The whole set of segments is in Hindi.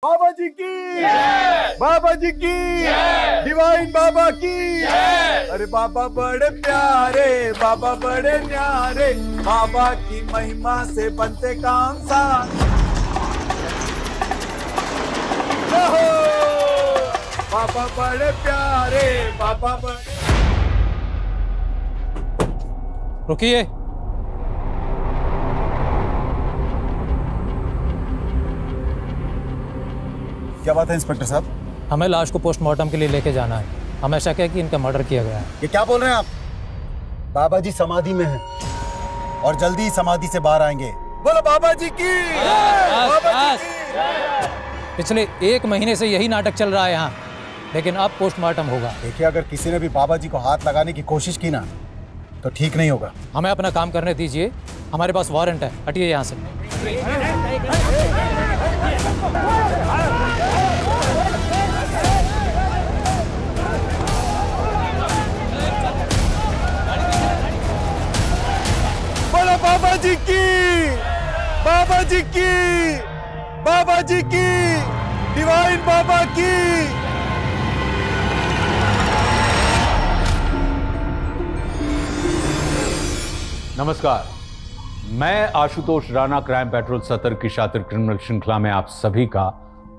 बाबा जी की बाबा जी की डिवाइन बाबा की अरे बाबा बड़े प्यारे, बाबा बड़े न्यारे, बाबा की महिमा से बनते काम सा। बाबा बड़े प्यारे, बाबा बड़े। रुकिए। क्या बात है इंस्पेक्टर साहब? हमें लाश को पोस्टमार्टम के लिए लेके जाना है। हमें शक है कि इनका मर्डर किया गया है। ये क्या बोल रहे हैं आप? बाबा जी समाधि में हैं और जल्दी ही समाधि से बाहर आएंगे। बोलो बाबा जी की। बाबा जी की। पिछले 1 महीने से यही नाटक चल रहा है यहाँ, लेकिन अब पोस्टमार्टम होगा। देखिए, अगर किसी ने भी बाबा जी को हाथ लगाने की कोशिश की ना तो ठीक नहीं होगा। हमें अपना काम करने दीजिए, हमारे पास वारंट है। हटिए यहाँ से। बोलो बाबा जी की, बाबा जी की, बाबा जी की, डिवाइन बाबा की। नमस्कार, मैं आशुतोष राणा क्राइम पेट्रोल सतर की शातिर क्रिमिनल श्रृंखला में आप सभी का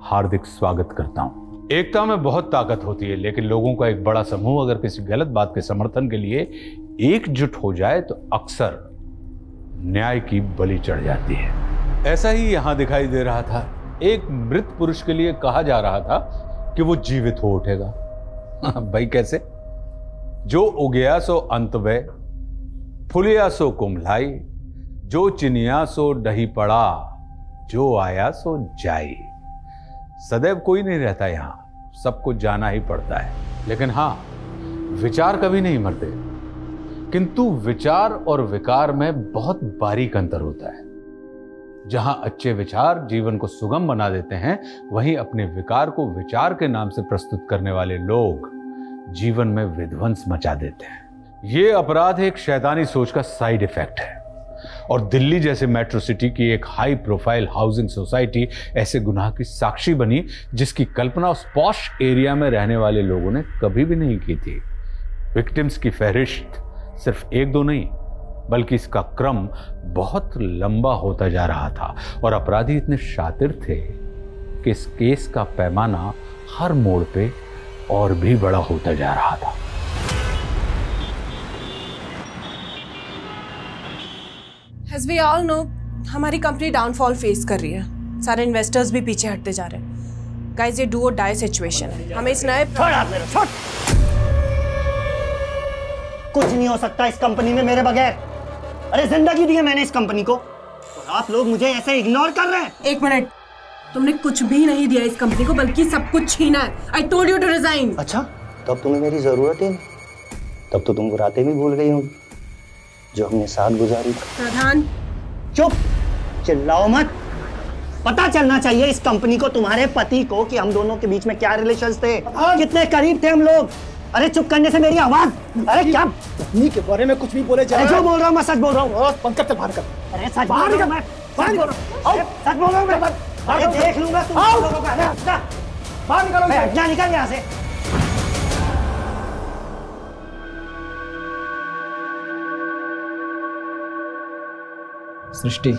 हार्दिक स्वागत करता हूं। एकता में बहुत ताकत होती है, लेकिन लोगों का एक बड़ा समूह अगर किसी गलत बात के समर्थन के लिए एकजुट हो जाए तो अक्सर न्याय की बलि चढ़ जाती है। ऐसा ही यहां दिखाई दे रहा था। एक मृत पुरुष के लिए कहा जा रहा था कि वो जीवित हो उठेगा। भाई कैसे? जो उगया सो अंत वे, फुलिया सो कुम्हलाई, जो चिनिया सो डही पड़ा, जो आया सो जाई। सदैव कोई नहीं रहता यहां, सबको जाना ही पड़ता है। लेकिन हां, विचार कभी नहीं मरते, किंतु विचार और विकार में बहुत बारीक अंतर होता है। जहां अच्छे विचार जीवन को सुगम बना देते हैं, वहीं अपने विकार को विचार के नाम से प्रस्तुत करने वाले लोग जीवन में विध्वंस मचा देते हैं। ये अपराध एक शैतानी सोच का साइड इफेक्ट है, और दिल्ली जैसे मेट्रो सिटी की एक हाई प्रोफाइल हाउसिंग सोसाइटी ऐसे गुनाह की साक्षी बनी जिसकी कल्पना उस पॉश एरिया में रहने वाले लोगों ने कभी भी नहीं की थी। विक्टिम्स की फहरिस्त सिर्फ 1-2 नहीं, बल्कि इसका क्रम बहुत लंबा होता जा रहा था, और अपराधी इतने शातिर थे कि इस केस का पैमाना हर मोड़ पे और भी बड़ा होता जा रहा था। As we all know, हमारी कंपनी डाउनफॉल फेस कर रही है। सारे इन्वेस्टर्स भी पीछे हटते जा रहे हैं। गाइस, ये डू और डाई सिचुएशन है। हमें इस नए कुछ नहीं हो सकता इस कंपनी में मेरे बगैर। अरे जिंदगी दी है मैंने इस कंपनी को, और आप लोग मुझे ऐसे इग्नोर कर रहे हैं। 1 मिनट, तुमने कुछ भी नहीं दिया इस कंपनी को, बल्कि सब कुछ छीना है। I told you to resign। अच्छा, तब तुम्हें मेरी जरूरत है? तब तो तुम वो रातें भी भूल गई होगी जो हमने साथ गुजारी। प्रधान, चुप, चिल्लाओ मत। पता चलना चाहिए इस कंपनी को, तुम्हारे पति को, कि हम दोनों के बीच में क्या रिलेशंस थे, कितने करीब थे हम लोग। अरे चुप करने से मेरी आवाज। अरे क्या पत्नी के बारे में कुछ भी बोले जा रहे? जो बोल रहा हूँ मैं सच बोल रहा हूँ। पंकज से बाहर कर। अरे सच बाहर निकल, मैं सच बोल रहा हूँ। सच बोल रहा हूँ मैं। अरे देख लूंगा तुम लोगों का। बाहर निकलो। हटना, निकल यहाँ से। सृष्टि,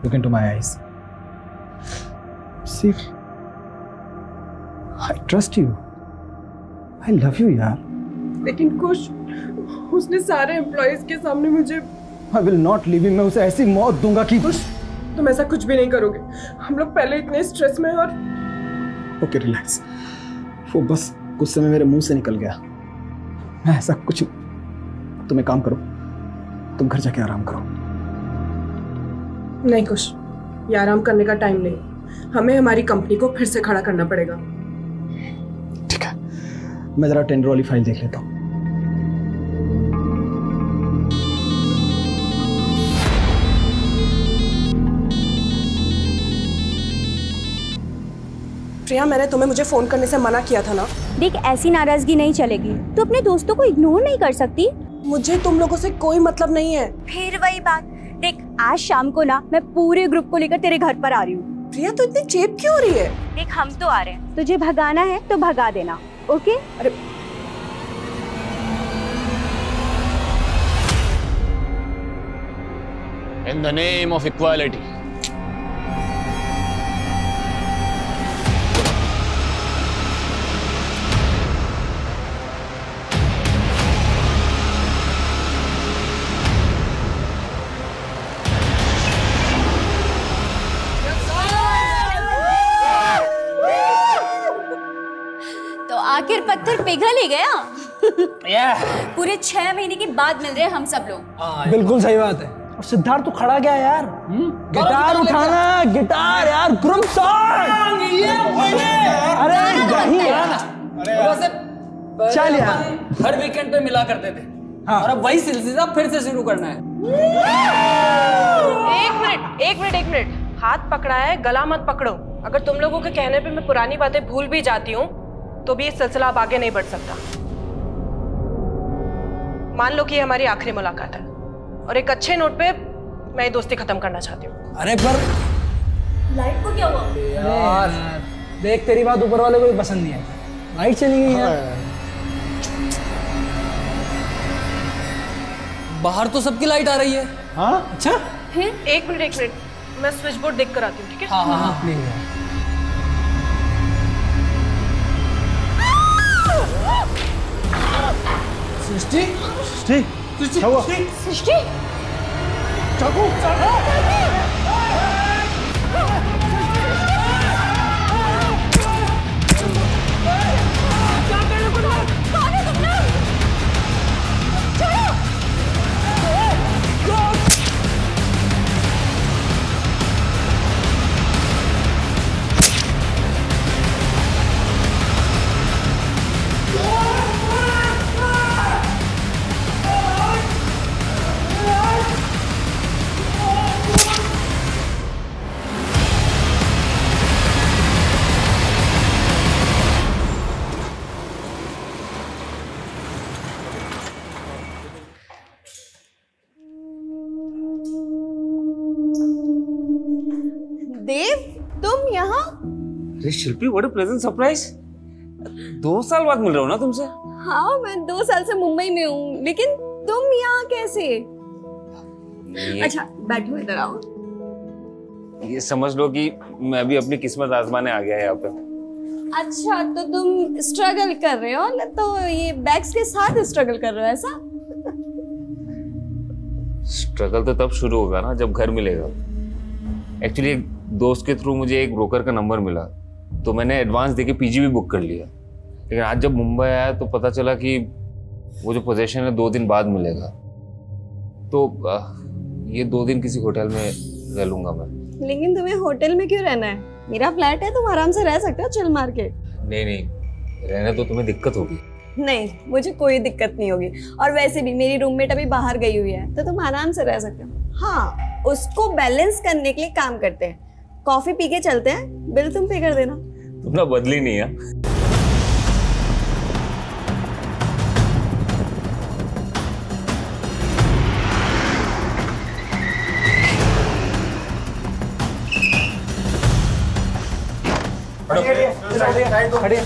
look into my eyes. See, I trust you. I love you, यार। लेकिन कुछ, उसने सारे एम्प्लॉइज के सामने मुझे I will not leave him. मैं उसे ऐसी मौत दूंगा कि तुम ऐसा कुछ भी नहीं करोगे। हम लोग पहले इतने स्ट्रेस में, और ओके रिलैक्स। वो बस कुछ समय मेरे मुंह से निकल गया। मैं ऐसा कुछ, तुम एक काम करो, तुम घर जाके आराम करो। नहीं कुछ, ये आराम करने का टाइम नहीं। हमें हमारी कंपनी को फिर से खड़ा करना पड़ेगा। ठीक है, मैं जरा टेंडर वाली फाइल देख लेता हूँ। प्रिया, मैंने तुम्हें मुझे फोन करने से मना किया था ना। देख, ऐसी नाराजगी नहीं चलेगी। तू अपने दोस्तों को इग्नोर नहीं कर सकती। मुझे तुम लोगों से कोई मतलब नहीं है। फिर वही बात। देख, आज शाम को ना मैं पूरे ग्रुप को लेकर तेरे घर पर आ रही हूँ। प्रिया तो इतनी चेप क्यों हो रही है? देख हम तो आ रहे हैं, तुझे भगाना है तो भगा देना, ओके? अरे In the name of equality. तो आखिर पत्थर पिघल ही गया। पूरे 6 महीने के बाद मिल रहे हैं हम सब लोग। बिल्कुल सही बात है। और सिद्धार्थ तो खड़ा क्या यार? गिटार उठाना, गिटार यार, ग्रुप सॉन्ग। अरे यही यार। चल यार, हर वीकेंड पे मिला करते थे। हाँ। और अब वही सिलसिला फिर से शुरू करना है। एक मिनट, हाथ पकड़ा है, गला मत पकड़ो। अगर तुम लोगों के कहने पे मैं पुरानी बातें भूल भी जाती हूँ तो भी ये सिलसिला अब आगे नहीं बढ़ सकता। मान लो कि ये हमारी आखिरी मुलाकात है और एक अच्छे नोट पे मैं ये दोस्ती खत्म करना चाहती हूँ। अरे पर लाइट को क्या हुआ? यार देख, तेरी बात ऊपर वाले को भी पसंद नहीं आई, लाइट चली गई यार। बाहर तो सबकी लाइट आ रही है। हाँ अच्छा, एक मिनट, मैं स्विच बोर्ड देख कर आती हूँ, ठीक है? हाँ प्लीज यार। सृष्टि, सृष्टि, क्या हुआ? सृष्टि, चाकू, देव, तुम यहाँ? अरे शिल्पी, व्हाट अ प्लेजेंट सरप्राइज। 2 साल बाद मिल रहा हूँ ना तुमसे। हाँ, मैं 2 साल से मुंबई में हूँ, लेकिन तुम यहाँ कैसे? अच्छा बैठो, इधर आओ। ये समझ लो कि मैं भी अपनी किस्मत आजमाने आ गया यहाँ पे। अच्छा, तो तुम स्ट्रगल कर रहे हो, तो ये बैग्स के साथ स्ट्रगल कर रहे हो ऐसा? स्ट्रगल तो तब शुरू होगा ना जब घर मिलेगा। एक्चुअली एक दोस्त के थ्रू मुझे एक ब्रोकर का नंबर मिला, तो मैंने एडवांस देके पीजी भी बुक कर लिया। लेकिन आज जब मुंबई आया तो पता चला कि वो जो पोजीशन है 2 दिन बाद मिलेगा। तो ये 2 दिन किसी होटल में रह लूंगा मैं। लेकिन तुम्हें होटल में क्यों रहना है? मेरा फ्लैट है, तुम आराम से रह सकते हो चिल मार के। नहीं, रहने तो तुम्हें दिक्कत होगी। नहीं, मुझे कोई दिक्कत नहीं होगी। और वैसे भी मेरी रूममेट अभी बाहर गई हुई है, तो तुम आराम से रह सकते हो। हाँ, उसको बैलेंस करने के लिए काम करते हैं। कॉफी पी के चलते हैं, बिल तुम पे कर देना। तुम ना बदली नहीं है। खड़े।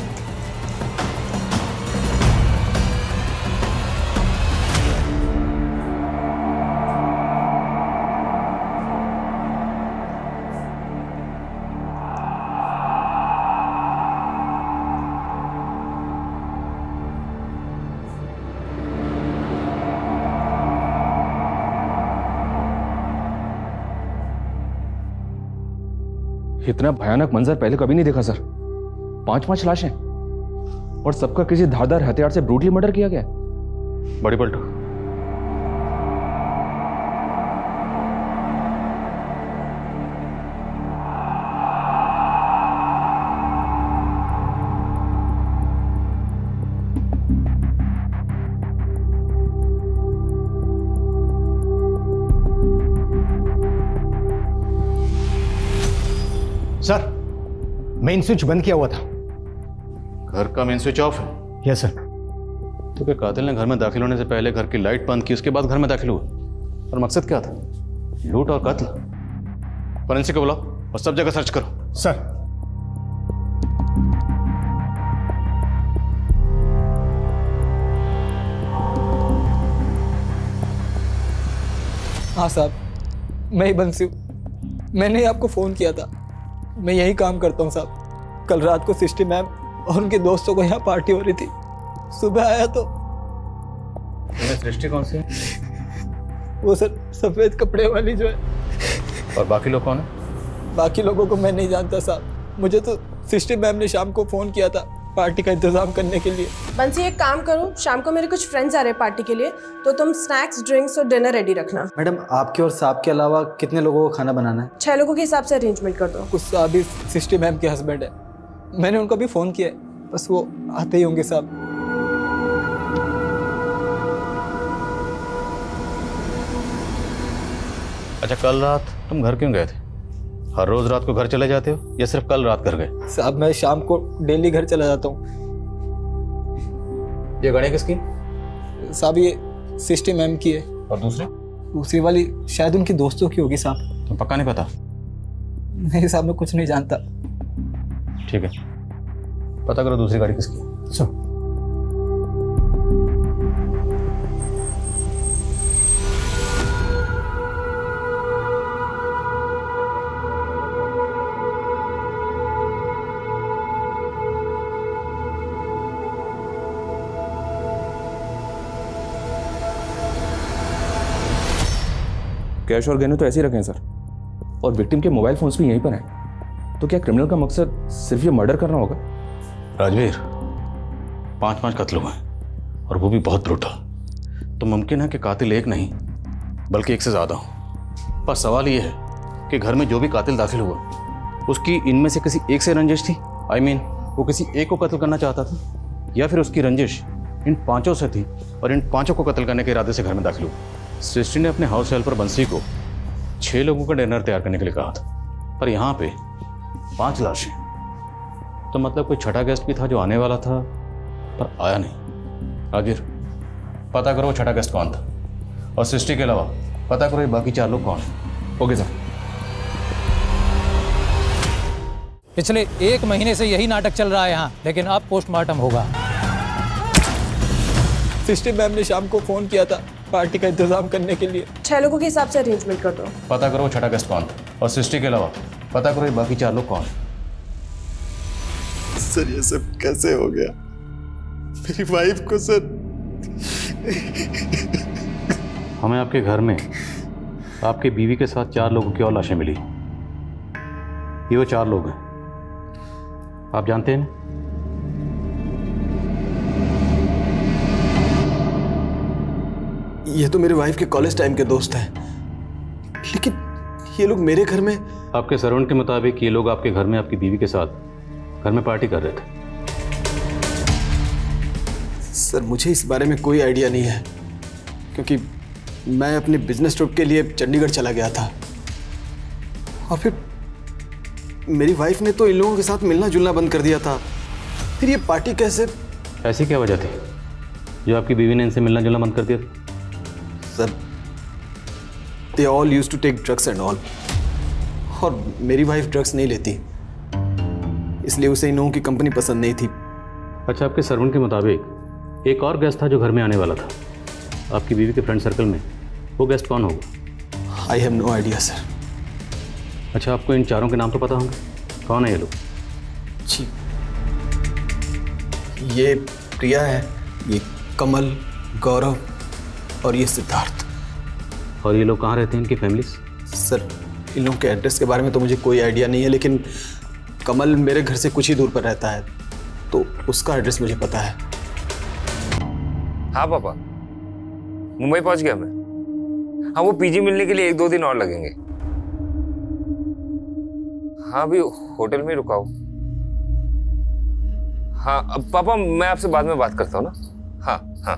इतना भयानक मंजर पहले कभी नहीं देखा सर। 5 लाशें और सबका किसी धारदार हथियार से ब्रूटली मर्डर किया गया। बड़ी पलटो। सर, मेन स्विच बंद किया हुआ था। घर का मेन स्विच ऑफ है? Yes sir. तो क्या कातिल ने घर में दाखिल होने से पहले घर की लाइट बंद की, उसके बाद घर में दाखिल हुआ? और मकसद क्या था? लूट और कत्ल? फोरेंसिक को बुलाओ। और सब जगह सर्च करो। सर। हाँ साहब, मैं ही बंसी हूँ। मैंने ही आपको फ़ोन किया था। मैं यही काम करता हूँ साहब। कल रात को सिस्टी मैम और उनके दोस्तों को यहाँ पार्टी हो रही थी। सुबह आया तो सृष्टि कौन सी है? वो सर सफ़ेद कपड़े वाली जो है। और बाकी लोग कौन है? बाकी लोगों को मैं नहीं जानता साहब। मुझे तो सिस्टी मैम ने शाम को फ़ोन किया था पार्टी का इंतजाम करने के लिए। बंसी एक काम करो, शाम को मेरे कुछ फ्रेंड्स आ रहे हैं पार्टी के लिए, तो तुम स्नैक्स, ड्रिंक्स और डिनर रेडी रखना। मैडम आपके और साहब के अलावा कितने लोगों को खाना बनाना है? 6 लोगों के हिसाब से अरेंजमेंट कर दो। कुछ साहब ही सिस्टी मैम के हस्बैंड है। मैंने उनको भी फ़ोन किया है, बस वो आते ही होंगे साहब। अच्छा, कल रात तुम घर क्यों गए थे? हर रोज रात को घर चले जाते हो या सिर्फ कल रात घर गए? साहब मैं शाम को डेली घर चला जाता हूँ। ये गाड़ी किसकी? साहब ये सिस्टी मैम की है। और दूसरी वाली शायद उनकी दोस्तों की होगी साहब। तुम पक्का नहीं पता? नहीं साहब, मैं कुछ नहीं जानता। ठीक है, पता करो दूसरी गाड़ी किसकी। चलो। कैश और गहने तो ऐसे ही रखे हैं सर, और विक्टिम के मोबाइल फोन्स भी यहीं पर हैं। तो क्या क्रिमिनल का मकसद सिर्फ ये मर्डर करना होगा? राजवीर, 5 कत्ल हुए हैं और वो भी बहुत ब्रूटल। तो मुमकिन है कि कातिल एक नहीं बल्कि एक से ज्यादा हो। पर सवाल ये है कि घर में जो भी कातिल दाखिल हुआ उसकी इनमें से किसी एक से रंजिश थी। I mean, वो किसी एक को कत्ल करना चाहता था, या फिर उसकी रंजिश इन 5 से थी और इन 5 को कत्ल करने के इरादे से घर में दाखिल हुआ। सृष्टि ने अपने हाउस हेल्पर बंसी को 6 लोगों का डिनर तैयार करने के लिए कहा था, पर यहाँ पे 5 लाशें। तो मतलब कोई छठा गेस्ट भी था जो आने वाला था पर आया नहीं। राजीर, पता करो वो छठा गेस्ट कौन था, और सृष्टि के अलावा पता करो ये बाकी 4 लोग कौन हैं। Okay sir. पिछले 1 महीने से यही नाटक चल रहा है यहाँ, लेकिन अब पोस्टमार्टम होगा। सिस्टी मैम ने शाम को फ़ोन किया था पार्टी का इंतजाम करने के लिए। 6 लोगों के हिसाब से अरेंजमेंट कर दो। पता करो छठा गेस्ट कौन था, और सृष्टि के अलावा पता करो ये बाकी 4 लोग कौन हैं। सर ये सब कैसे हो गया? मेरी वाइफ को सर। हमें आपके घर में आपके बीवी के साथ 4 लोगों की और लाशें मिली। ये वो 4 लोग हैं, आप जानते हैं ना? ये तो मेरे वाइफ के कॉलेज टाइम के दोस्त हैं, लेकिन ये लोग मेरे घर में। आपके सर्वेंट के मुताबिक ये लोग आपके घर में आपकी बीवी के साथ घर में पार्टी कर रहे थे। सर मुझे इस बारे में कोई आइडिया नहीं है, क्योंकि मैं अपने बिजनेस ट्रिप के लिए चंडीगढ़ चला गया था, और फिर मेरी वाइफ ने तो इन लोगों के साथ मिलना जुलना बंद कर दिया था। फिर ये पार्टी कैसे? ऐसी क्या वजह थी जो आपकी बीवी ने इनसे मिलना जुलना बंद कर दिया? Sir they all used to take drugs and all, और मेरी वाइफ ड्रग्स नहीं लेती, इसलिए उसे इन लोगों की कंपनी पसंद नहीं थी। अच्छा, आपके सर्वेंट के मुताबिक एक और गेस्ट था जो घर में आने वाला था आपकी बीवी के फ्रेंड सर्कल में, वो गेस्ट कौन होगा? I have no idea sir. अच्छा, आपको इन 4 के नाम तो पता होंगे, कौन है ये लोग? जी, ये प्रिया है, ये कमल, गौरव और ये सिद्धार्थ। और ये लोग कहाँ रहते हैं, इनकी फैमिलीज? सर इन लोगों के एड्रेस के बारे में तो मुझे कोई आइडिया नहीं है, लेकिन कमल मेरे घर से कुछ ही दूर पर रहता है, तो उसका एड्रेस मुझे पता है। हाँ पापा, मुंबई पहुंच गया मैं। हाँ, वो पीजी मिलने के लिए 1-2 दिन और लगेंगे। हाँ, अभी होटल में रुका हूँ। हाँ अब पापा, मैं आपसे बाद में बात करता हूँ ना। हाँ हाँ।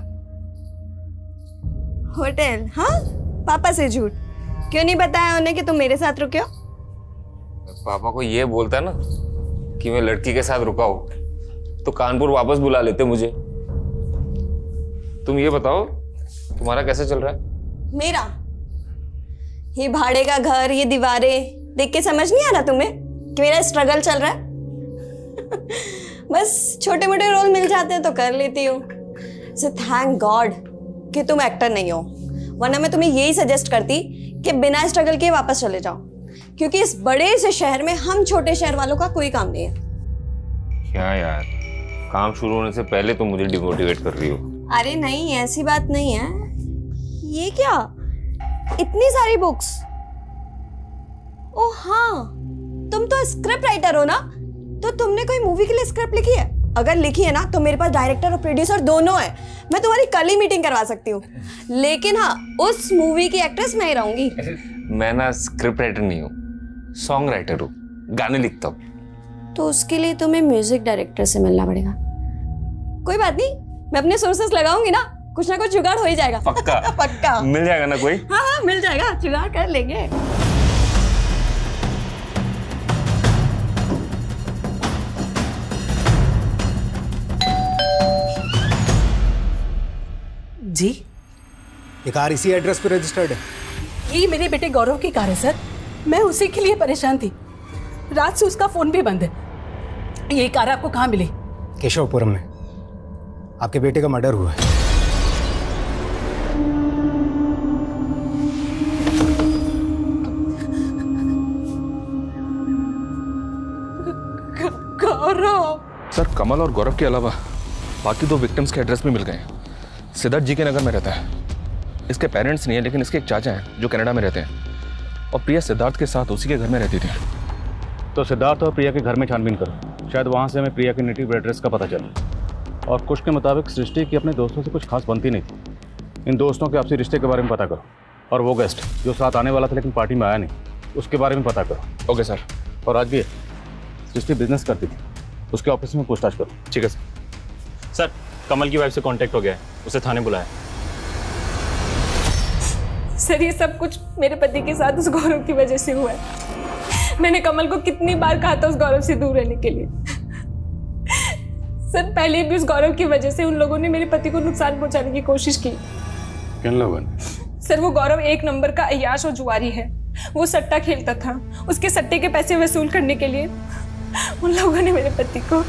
होटल? हाँ, पापा से झूठ क्यों नहीं बताया उन्हें कि तुम मेरे साथ रुके हो? पापा को ये बोलता ना कि मैं लड़की के साथ रुका हूँ तो कानपुर वापस बुला लेते मुझे। तुम ये बताओ, तुम्हारा कैसे चल रहा है? मेरा? ये भाड़े का घर, ये दीवारें, देख के समझ नहीं आ रहा तुम्हें कि मेरा स्ट्रगल चल रहा है? बस छोटे मोटे रोल मिल जाते हैं तो कर लेती हूँ। सो थैंक गॉड कि तुम एक्टर नहीं हो, वरना मैं तुम्हें यही सजेस्ट करती कि बिना स्ट्रगल के वापस चले जाओ, क्योंकि इस बड़े से शहर में हम छोटे शहर वालों का कोई काम नहीं है। क्या यार, काम शुरू होने से पहले तो मुझे डिमोटिवेट कर रही हो। अरे नहीं, ऐसी बात नहीं है। ये क्या, इतनी सारी बुक्स? ओह हाँ, तुम तो स्क्रिप्ट राइटर हो ना, तो तुमने कोई मूवी के लिए स्क्रिप्ट लिखी है? अगर लिखी है ना तो मेरे पास डायरेक्टर और प्रोड्यूसर दोनों है, मैं तुम्हारी कल ही मीटिंग करवा सकती हूँ। लेकिन हाँ, उस मूवी की एक्ट्रेस मैं ही रहूंगी। मैं ना स्क्रिप्ट राइटर नहीं हूँ, सॉन्ग राइटर हूँ, गाने लिखता हूँ। तो उसके लिए तुम्हें म्यूजिक डायरेक्टर से मिलना पड़ेगा। कोई बात नहीं, मैं अपने सोर्सेस लगाऊंगी ना, कुछ ना कुछ जुगाड़ हो ही जाएगा। पक्का? पक्का मिल जाएगा ना कोई? हाँ हाँ मिल जाएगा, जुगाड़ कर लेंगे। जी, ये कार इसी एड्रेस पे रजिस्टर्ड है? ये मेरे बेटे गौरव की कार है सर, मैं उसी के लिए परेशान थी। रात से उसका फोन भी बंद है। ये कार आपको कहाँ मिली? केशवपुरम में आपके बेटे का मर्डर हुआ है। गौरव? सर, कमल और गौरव के अलावा बाकी 2 विक्टिम्स के एड्रेस भी मिल गए। सिद्धार्थ जी के नगर में रहता है। इसके पेरेंट्स नहीं है, लेकिन इसके एक चाचा हैं जो कनाडा में रहते हैं, और प्रिया सिद्धार्थ के साथ उसी के घर में रहती थी। तो सिद्धार्थ और प्रिया के घर में छानबीन करो, शायद वहाँ से हमें प्रिया के नेटिव एड्रेस का पता चले। और कुछ के मुताबिक सृष्टि की अपने दोस्तों से कुछ खास बनती नहीं थी। इन दोस्तों के आपसी रिश्ते के बारे में पता करो, और वो गेस्ट जो साथ आने वाला था लेकिन पार्टी में आया नहीं, उसके बारे में पता करो। Okay sir. और आज भी सृष्टि बिजनेस करती थी, उसके ऑफिस में पूछताछ करो। ठीक है सर। सर, कमल की वाइफ से कांटेक्ट हो गया है, उसे थाने बुलाया। सर, ये सब कुछ मेरे पति के साथ उस गौरव की वजह से हुआ है। मैंने कमल को कितनी बार कहा था उस गौरव से दूर रहने के लिए। सर, पहले भी उस गौरव की वजह से उन लोगों ने मेरे पति को नुकसान पहुंचाने की कोशिश की। किन लोगों ने? सर, वो गौरव एक नंबर का अय्याश और जुआरी है। वो सट्टा खेलता था, उसके सट्टे के पैसे वसूल करने के लिए उन लोगों ने मेरे पति को।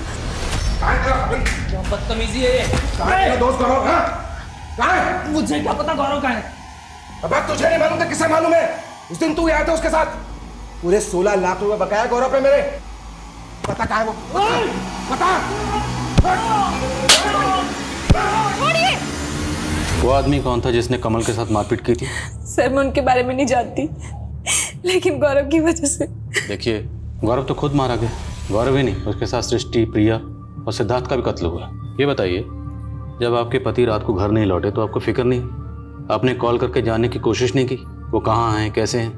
क्या बदतमीजी है ये? दोस्त गौरव कहाँ? मुझे क्या पता गौरव कहाँ है? अब तुझे नहीं मालूम था, किसे मालूम है? उस दिन तू आया था उसके साथ, पूरे 16 लाख रुपए बकाया गौरव पे मेरे। पता कहाँ है वो? पता? वो आदमी कौन था जिसने कमल के साथ मारपीट की थी? सर, मैं उनके बारे में नहीं जानती, लेकिन गौरव की वजह से। देखिए, गौरव तो खुद मारा गया। गौरव ही नहीं, उसके साथ सृष्टि, प्रिया और सिद्धार्थ का भी कत्ल हुआ। ये बताइए, जब आपके पति रात को घर नहीं लौटे तो आपको फिक्र नहीं? आपने कॉल करके जानने की कोशिश नहीं की वो कहाँ हैं, कैसे हैं?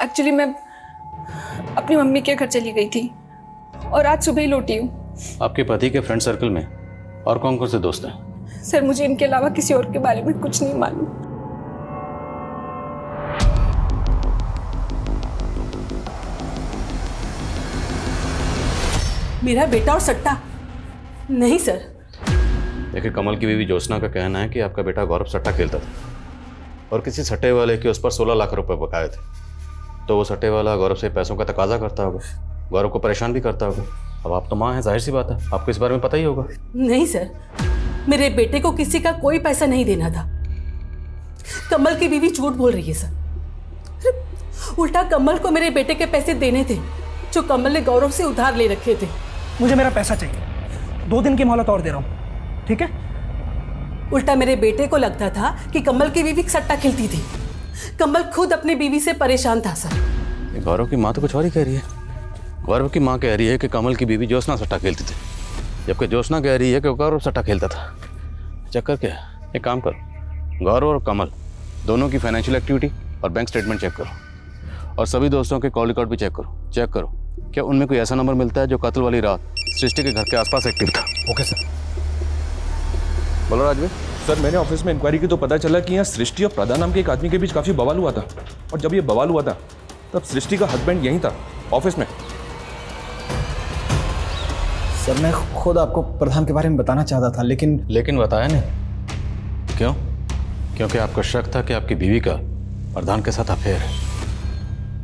एक्चुअली मैं अपनी मम्मी के घर चली गई थी और आज सुबह ही लौटी हूँ। आपके पति के फ्रेंड सर्कल में और कौन कौन से दोस्त हैं? सर, मुझे इनके अलावा किसी और के बारे में कुछ नहीं मालूम। मेरा बेटा और सट्टा? नहीं सर। देखिए, कमल की बीवी ज्योत्सना का कहना है कि आपका बेटा गौरव सट्टा खेलता था और किसी सट्टे वाले के उस पर 16 लाख रुपए बकाए थे। तो वो सट्टे वाला गौरव से पैसों का तकाजा करता होगा, गौरव को परेशान भी करता होगा। अब आप तो माँ हैं, जाहिर सी बात है आपको इस बारे में पता ही होगा। नहीं सर, मेरे बेटे को किसी का कोई पैसा नहीं देना था। कमल की बीवी झूठ बोल रही है सर। उल्टा कमल को मेरे बेटे के पैसे देने थे जो कमल ने गौरव से उधार ले रखे थे। मुझे मेरा पैसा चाहिए, 2 दिन की मोहलत और दे रहा हूँ, ठीक है? उल्टा मेरे बेटे को लगता था कि कमल की बीवी सट्टा खेलती थी। कमल खुद अपनी बीवी से परेशान था सर। गौरव की माँ तो कुछ और ही कह रही है। गौरव की माँ कह रही है कि कमल की बीवी ज्योत्सना सट्टा खेलती थी, जबकि ज्योत्सना कह रही है कि गौरव सट्टा खेलता था। चक्कर क्या है? एक काम करो, गौरव और कमल दोनों की फाइनेंशियल एक्टिविटी और बैंक स्टेटमेंट चेक करो, और सभी दोस्तों के कॉल रिकॉर्ड भी चेक करो क्या उनमें कोई ऐसा नंबर मिलता है जो कत्ल वाली रात सृष्टि के घर के आसपास एक्टिव था। Okay sir. बोलो राजवीर। सर, मैंने ऑफिस में इंक्वायरी की तो पता चला कि यहाँ सृष्टि और प्रदा नाम के एक आदमी के बीच काफी बवाल हुआ था, और जब ये बवाल हुआ था तब सृष्टि का हस्बैंड यहीं था ऑफिस में। सर, मैं खुद आपको प्रधान के बारे में बताना चाहता था, लेकिन बताया नहीं। क्यों? क्योंकि आपको शक था कि आपकी बीवी का प्रधान के साथ अफेयर है।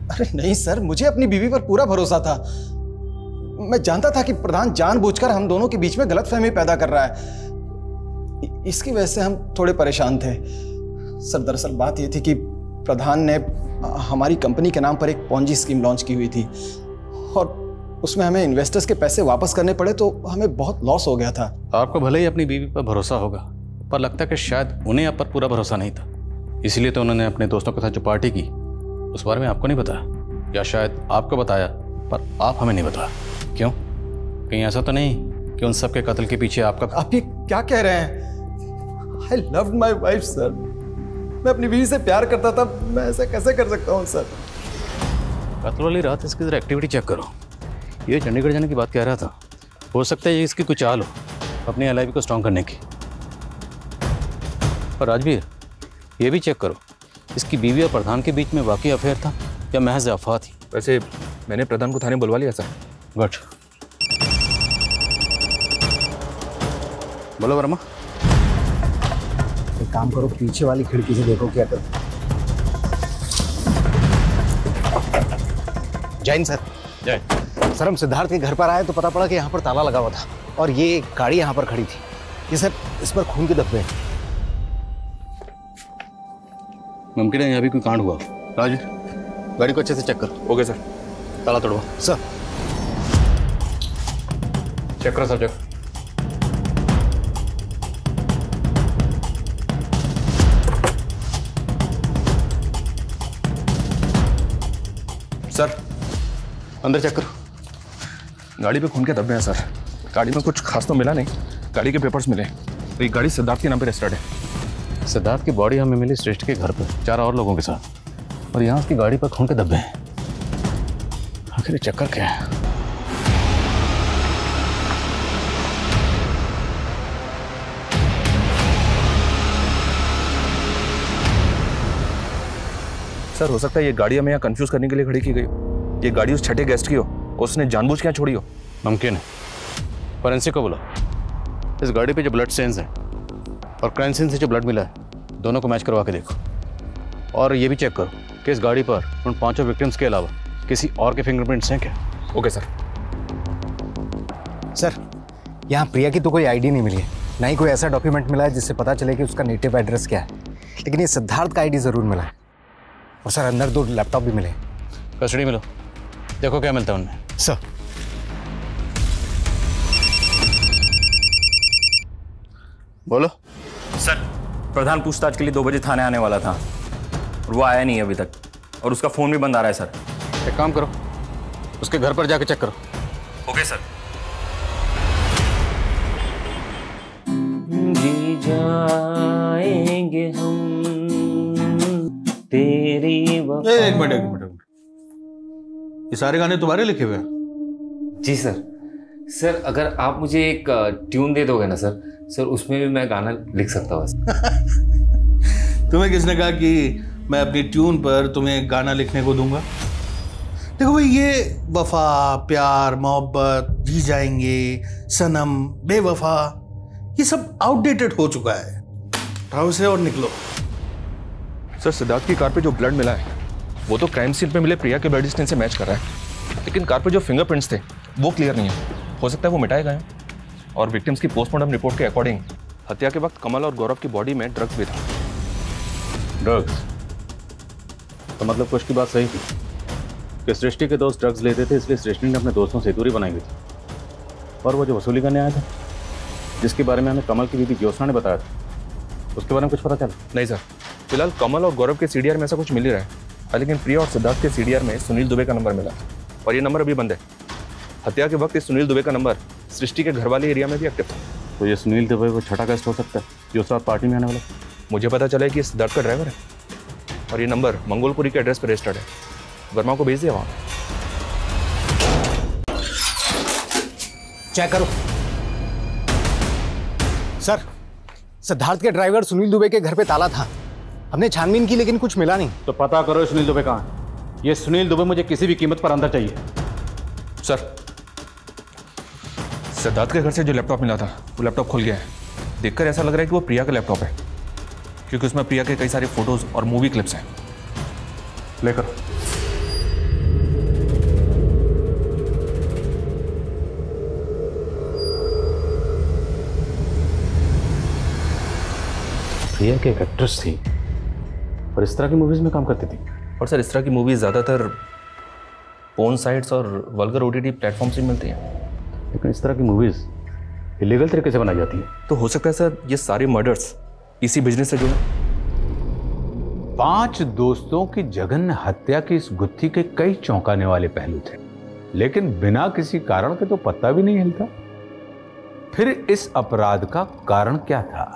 अरे नहीं सर, मुझे अपनी बीवी पर पूरा भरोसा था। मैं जानता था कि प्रधान जानबूझकर हम दोनों के बीच में गलतफहमी पैदा कर रहा है। इसकी वजह से हम थोड़े परेशान थे। सर दरअसल बात यह थी कि प्रधान ने हमारी कंपनी के नाम पर एक पॉन्जी स्कीम लॉन्च की हुई थी और उसमें हमें इन्वेस्टर्स के पैसे वापस करने पड़े तो हमें बहुत लॉस हो गया था। आपको भले ही अपनी बीवी पर भरोसा होगा, पर लगता है कि शायद उन्हें आप पर पूरा भरोसा नहीं था, इसलिए तो उन्होंने अपने दोस्तों के साथ जो पार्टी की उस बारे में आपको नहीं बताया, या शायद आपको बताया पर आप हमें नहीं बताया। क्यों? कहीं ऐसा तो नहीं कि उन सब के कत्ल के पीछे आपका? आप ये क्या कह रहे हैं? I loved my wife sir. मैं अपनी बीवी से प्यार करता था, मैं ऐसा कैसे कर सकता हूँ सर? कत्ल वाली रात इसकी जरा एक्टिविटी चेक करो। ये चंडीगढ़ जाने की बात कह रहा था, हो सकता है ये इसकी कुछ चाल हो अपनी LIV को स्ट्रॉन्ग करने की। और राजवीर ये भी चेक करो, इसकी बीवी और प्रधान के बीच में वाकई अफेयर था या महज अफवाह थी? वैसे मैंने प्रधान को थाने बुलवा लिया सर। गुड। बोलो वर्मा। एक काम करो, पीछे वाली खिड़की से देखो क्या कर। जैन सर। जय सर, हम सिद्धार्थ के घर पर आए तो पता पड़ा कि यहाँ पर ताला लगा हुआ था और ये गाड़ी यहाँ पर खड़ी थी। ये सर, इस पर खून के धब्बे हैं। मुमकिन है यहाँ भी कोई कांड हुआ। राजवीर गाड़ी को अच्छे से चेक करो। Okay sir. ताला तोड़वा। सर चेक करो सर, चेक। सर अंदर चेक करो। गाड़ी पे खून के धब्बे हैं सर। गाड़ी में कुछ खास तो मिला नहीं, गाड़ी के पेपर्स मिले। तो ये गाड़ी सिद्धार्थ के नाम पे रजिस्टर्ड है। सिद्धार्थ की बॉडी हमें मिली श्रेष्ठ के घर पर 4 और लोगों के साथ, और यहाँ उसकी गाड़ी पर खून के धब्बे हैं। आखिर चक्कर क्या है? सर हो सकता है ये गाड़ी हमें यहाँ कंफ्यूज करने के लिए खड़ी की गई हो। ये गाड़ी उस छठे गेस्ट की हो, उसने जानबूझ के यहाँ छोड़ी हो। मुमकिन है। फॉरेंसिक को बोलो। इस गाड़ी पे जो ब्लड स्टेन्स हैं और क्राइम सीन से जो ब्लड मिला है, दोनों को मैच करवा के देखो। और ये भी चेक करो कि इस गाड़ी पर उन 5 विक्टिम्स के अलावा किसी और के फिंगरप्रिंट्स हैं क्या? Okay sir. सर, यहाँ प्रिया की तो कोई आईडी नहीं मिली है, ना ही कोई ऐसा डॉक्यूमेंट मिला है जिससे पता चले कि उसका नेटिव एड्रेस क्या है। लेकिन ये सिद्धार्थ का आईडी जरूर मिला है। और सर अंदर 2 लैपटॉप भी मिले। कस्टडी में लो, देखो क्या मिलता है उनमें। सर बोलो। सर प्रधान पूछताछ के लिए 2 बजे थाने आने वाला था और वो आया नहीं अभी तक, और उसका फोन भी बंद आ रहा है सर। एक काम करो, उसके घर पर जाके चेक करो। Okay sir. जी जाएंगे हम तेरी वफा। एक मिनट। ये सारे गाने तुम्हारे लिखे हुए हैं? जी सर। सर अगर आप मुझे एक ट्यून दे दोगे ना सर, उसमें भी मैं गाना लिख सकता हूँ। तुम्हें किसने कहा कि मैं अपनी ट्यून पर तुम्हें गाना लिखने को दूंगा? देखो भाई, ये वफा, प्यार, मोहब्बत, जी जाएंगे, सनम, बेवफा, ये सब आउटडेटेड हो चुका है। उठाओ से और निकलो। सर सिद्धार्थ की कार पे जो ब्लड मिला है वो तो क्राइम सीन पे मिले प्रिया के ब्लड स्टेन से मैच कर रहा है, लेकिन कार पे जो फिंगरप्रिंट्स थे वो क्लियर नहीं है। हो सकता है वो मिटाए गए। और विक्टिम्स की पोस्टमार्टम रिपोर्ट के अकॉर्डिंग हत्या के वक्त कमल और गौरव की बॉडी में ड्रग्स भी था। ड्रग्स? तो मतलब कुछ की बात सही थी कि सृष्टि के दोस्त ड्रग्स लेते थे, इसलिए सृष्टि ने अपने दोस्तों से दूरी बनाई हुई थी। और वो जो वसूली करने आया था, जिसके बारे में हमें कमल की बीवी ज्योत्सना ने बताया था, उसके बारे में कुछ पता चला? नहीं सर, फिलहाल कमल और गौरव के CDR में ऐसा कुछ मिल ही रहा है, लेकिन प्रिया और सिद्धार्थ के CDR में सुनील दुबे का नंबर मिला और ये नंबर अभी बंद है। हत्या के वक्त इस सुनील दुबे का नंबर सृष्टि के घर वाले एरिया में भी एक्टिव था। तो ये सुनील दुबे वो छठा गेस्ट हो सकता है जो उस रात पार्टी में आने वाला? मुझे पता चला है कि सिद्धार्थ का ड्राइवर है और ये नंबर मंगोलपुरी के एड्रेस पर रजिस्टर्ड है। वर्मा को भेज दिया वहाँ। चेक करो। सर, सिद्धार्थ के ड्राइवर सुनील दुबे के घर पे ताला था। हमने छानबीन की लेकिन कुछ मिला नहीं। तो पता करो सुनील दुबे कहाँ है। ये सुनील दुबे मुझे किसी भी कीमत पर अंदर चाहिए। सर सिद्धार्थ के घर से जो लैपटॉप मिला था वो लैपटॉप खुल गया है। देखकर ऐसा लग रहा है कि वो प्रिया का लैपटॉप है, क्योंकि उसमें प्रिया के कई सारे फोटोज और मूवी क्लिप्स हैं। लेकर दिया कि एक एक्ट्रेस थी और इस तरह की मूवीज में काम करती थी। और सर इस तरह की मूवीज ज़्यादातर पोर्न साइट्स और वल्गर ओटीटी प्लेटफॉर्म से मिलती हैं। लेकिन इस तरह की मूवीज इलीगल तरीके से बनाई जाती है। तो हो सकता है सर ये सारे मर्डर्स इसी बिजनेस से जुड़े। 5 दोस्तों की जघन्य हत्या की इस गुत्थी के कई चौंकाने वाले पहलू थे, लेकिन बिना किसी कारण के तो पता भी नहीं हिलता। फिर इस अपराध का कारण क्या था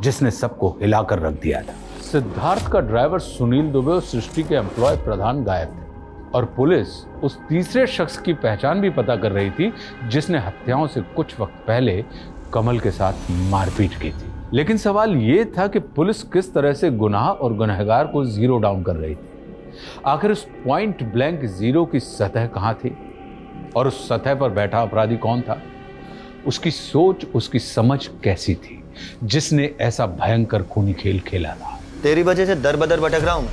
जिसने सबको हिलाकर रख दिया था? सिद्धार्थ का ड्राइवर सुनील दुबे और सृष्टि के एम्प्लॉय प्रधान गायब थे और पुलिस उस तीसरे शख्स की पहचान भी पता कर रही थी जिसने हत्याओं से कुछ वक्त पहले कमल के साथ मारपीट की थी। लेकिन सवाल यह था कि पुलिस किस तरह से गुनाह और गुनहगार को जीरो डाउन कर रही थी। आखिर उस पॉइंट ब्लैंक जीरो की सतह कहां थी और उस सतह पर बैठा अपराधी कौन था? उसकी सोच, उसकी समझ कैसी थी जिसने ऐसा भयंकर खूनी खेल खेला था? तेरी वजह से दर बदर भटक रहा हूं मैं।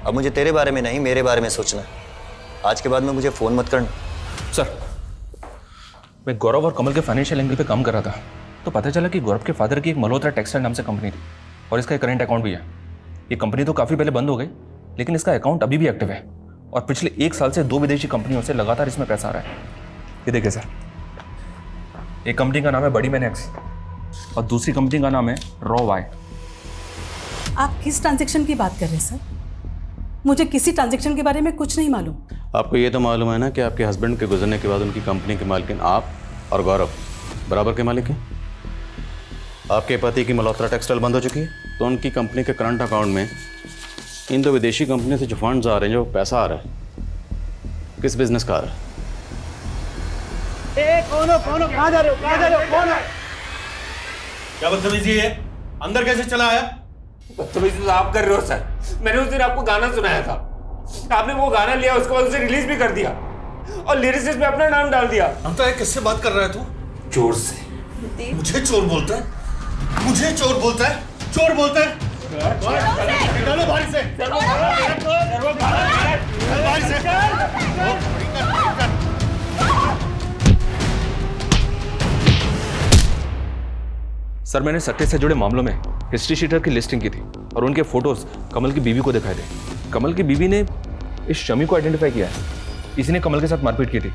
अब मुझे तेरे बारे में नहीं, मेरे बारे में सोचना है। आज के बाद में मुझे फोन मत करना। सर मैं गौरव और कमल के फाइनेंशियल एंगल पे काम कर रहा था तो पता चला कि गौरव के फादर की एक मल्होत्रा टेक्सटाइल नाम से कंपनी थी और इसका एक करेंट अकाउंट भी है। ये कंपनी तो काफ़ी पहले बंद हो गई लेकिन इसका अकाउंट अभी भी एक्टिव है और पिछले 1 साल से 2 विदेशी कंपनियों से लगातार इसमें पैसा आ रहा है। ये देखिए सर, एक कंपनी का नाम है बड़ी मैन एक्स और दूसरी कंपनी का नाम है रॉ वाई। आप किस ट्रांजैक्शन की बात कर रहे हैं सर? मुझे किसी ट्रांजैक्शन के बारे में कुछ नहीं मालूम। आपको ये तो मालूम है ना कि आपके हस्बैंड के गुजरने के बाद उनकी कंपनी के मालिक आप और गौरव बराबर के मालिक हैं। आपके पति की मल्होत्रा टेक्सटाइल बंद हो चुकी है तो उनकी कंपनी के करंट अकाउंट में इन 2 विदेशी कंपनी से जो फंड्स आ रहे हैं, जो पैसा आ रहा है, किस बिजनेस का आ रहा है? कौन हो? कहाँ जा रहे हो? कौन है? क्या बदतमीजी है? अंदर कैसे चला आया? बदतमीजी तो आप कर रहे हो सर। मैंने उस दिन आपको गाना सुनाया था, आपने वो गाना लिया, उसके बाद उसे रिलीज भी कर दिया और लिरिसिस्ट में अपना नाम डाल दिया। हम तो किससे बात कर रहा है तू? चोर से। मुझे चोर बोलता है? मुझे चोर बोलता है? चोर बोलता है? चलो बाहर से। बाहर से। सर मैंने सट्टे से जुड़े मामलों में हिस्ट्री शीटर की लिस्टिंग की थी और उनके फोटोज कमल की बीवी को दिखाए थे। कमल की बीवी ने इस शमी को आइडेंटिफाई किया है, इसी ने कमल के साथ मारपीट की थी,